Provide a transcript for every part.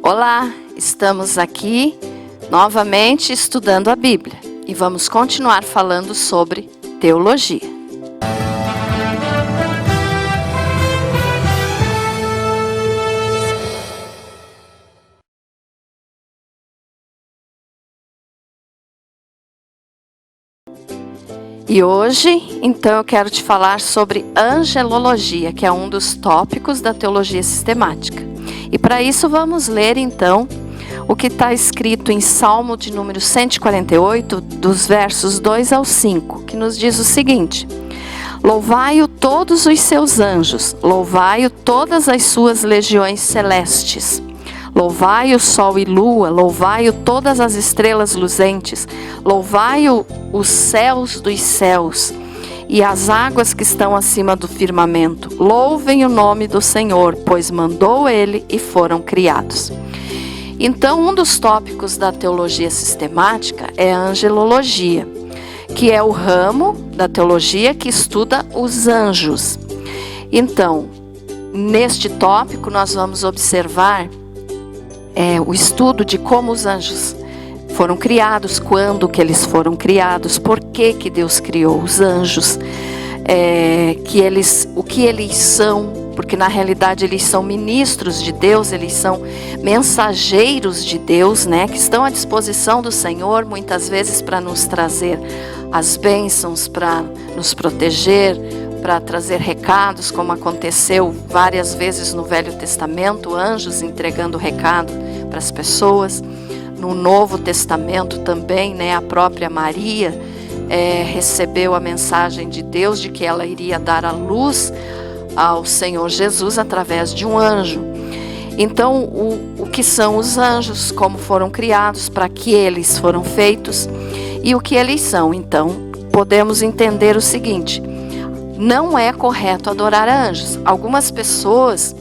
Olá, estamos aqui novamente estudando a Bíblia e vamos continuar falando sobre teologia. E hoje, então, eu quero te falar sobre angelologia, que é um dos tópicos da teologia sistemática. E para isso vamos ler, então, o que está escrito em Salmo de número 148, dos versos 2 ao 5, que nos diz o seguinte: Louvai-o todos os seus anjos, louvai-o todas as suas legiões celestes. Louvai o sol e lua, louvai-o todas as estrelas luzentes, louvai-o os céus dos céus e as águas que estão acima do firmamento. Louvem o nome do Senhor, pois mandou ele e foram criados. Então, um dos tópicos da teologia sistemática é a angelologia, que é o ramo da teologia que estuda os anjos. Então, neste tópico nós vamos observar o estudo de como os anjos foram criados, quando que eles foram criados, por que Deus criou os anjos, o que eles são, porque na realidade eles são ministros de Deus, eles são mensageiros de Deus, né, que estão à disposição do Senhor, muitas vezes para nos trazer as bênçãos, para nos proteger, para trazer recados, como aconteceu várias vezes no Velho Testamento, anjos entregando recado para as pessoas. No Novo Testamento também, né, a própria Maria recebeu a mensagem de Deus de que ela iria dar a luz ao Senhor Jesus através de um anjo. Então, o que são os anjos, como foram criados, para que eles foram feitos e o que eles são. Então, podemos entender o seguinte: não é correto adorar anjos. Algumas pessoas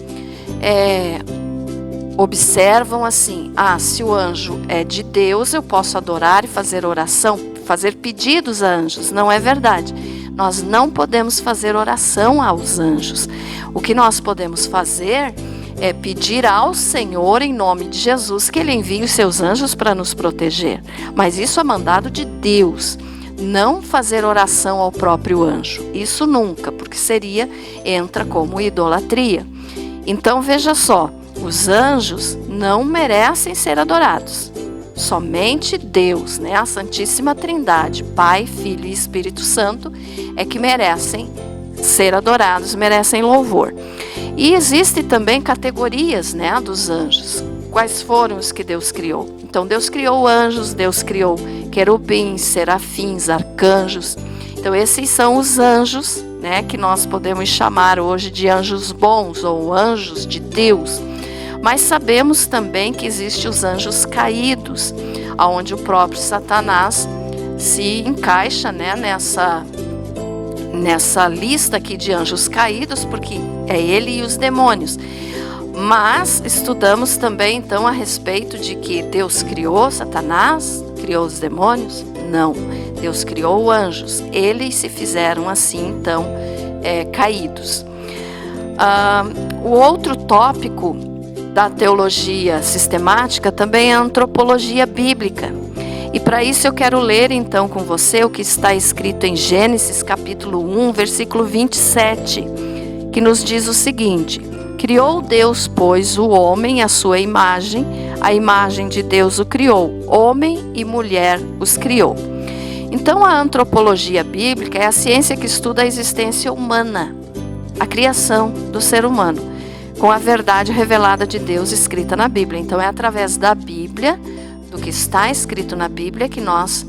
observam assim: se o anjo é de Deus, eu posso adorar e fazer oração, fazer pedidos a anjos. Não é verdade. Nós não podemos fazer oração aos anjos. O que nós podemos fazer é pedir ao Senhor, em nome de Jesus, que Ele envie os seus anjos para nos proteger. Mas isso é mandado de Deus. Não fazer oração ao próprio anjo. Isso nunca, porque entra como idolatria. Então veja só, os anjos não merecem ser adorados. Somente Deus, né, a Santíssima Trindade, Pai, Filho e Espírito Santo, é que merecem ser adorados, merecem louvor. E existem também categorias, né, dos anjos. Quais foram os que Deus criou? Então Deus criou anjos, Deus criou querubins, serafins, arcanjos. Então esses são os anjos, né, que nós podemos chamar hoje de anjos bons ou anjos de Deus. Mas sabemos também que existem os anjos caídos, onde o próprio Satanás se encaixa, né, nessa lista aqui de anjos caídos, porque é ele e os demônios. Mas estudamos também então a respeito de que Deus criou Satanás, criou os demônios? Não, Deus criou anjos, eles se fizeram assim então caídos. O outro tópico da teologia sistemática também é a antropologia bíblica. E para isso eu quero ler então com você o que está escrito em Gênesis capítulo 1, versículo 27, que nos diz o seguinte: Criou Deus, pois, o homem à sua imagem, a imagem de Deus o criou, homem e mulher os criou. Então a antropologia bíblica é a ciência que estuda a existência humana, a criação do ser humano, com a verdade revelada de Deus escrita na Bíblia. Então é através da Bíblia, do que está escrito na Bíblia, que nós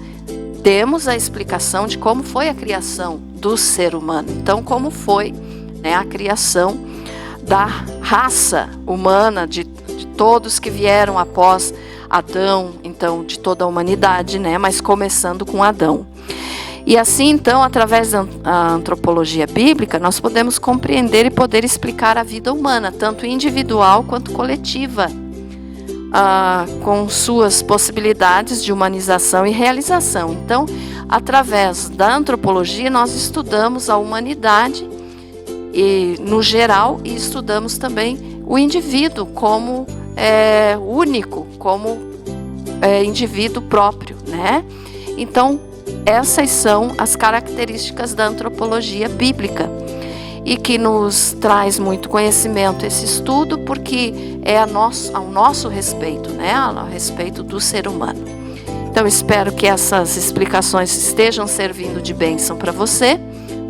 temos a explicação de como foi a criação do ser humano. Então, como foi, né, a criação da raça humana, de todos que vieram após Adão, então de toda a humanidade, né, mas começando com Adão. E assim, então, através da antropologia bíblica, nós podemos compreender e poder explicar a vida humana, tanto individual quanto coletiva, com suas possibilidades de humanização e realização. Então, através da antropologia, nós estudamos a humanidade no geral, e estudamos também o indivíduo como único como indivíduo próprio, né? Então, essas são as características da antropologia bíblica e que nos traz muito conhecimento esse estudo, porque é ao nosso respeito, né? A respeito do ser humano. Então, espero que essas explicações estejam servindo de bênção para você.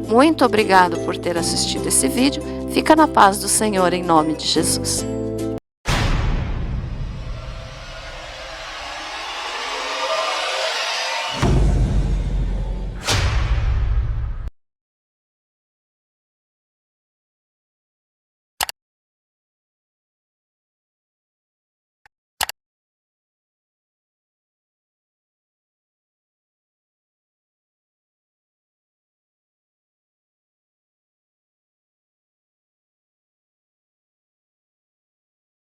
Muito obrigado por ter assistido esse vídeo. Fica na paz do Senhor em nome de Jesus.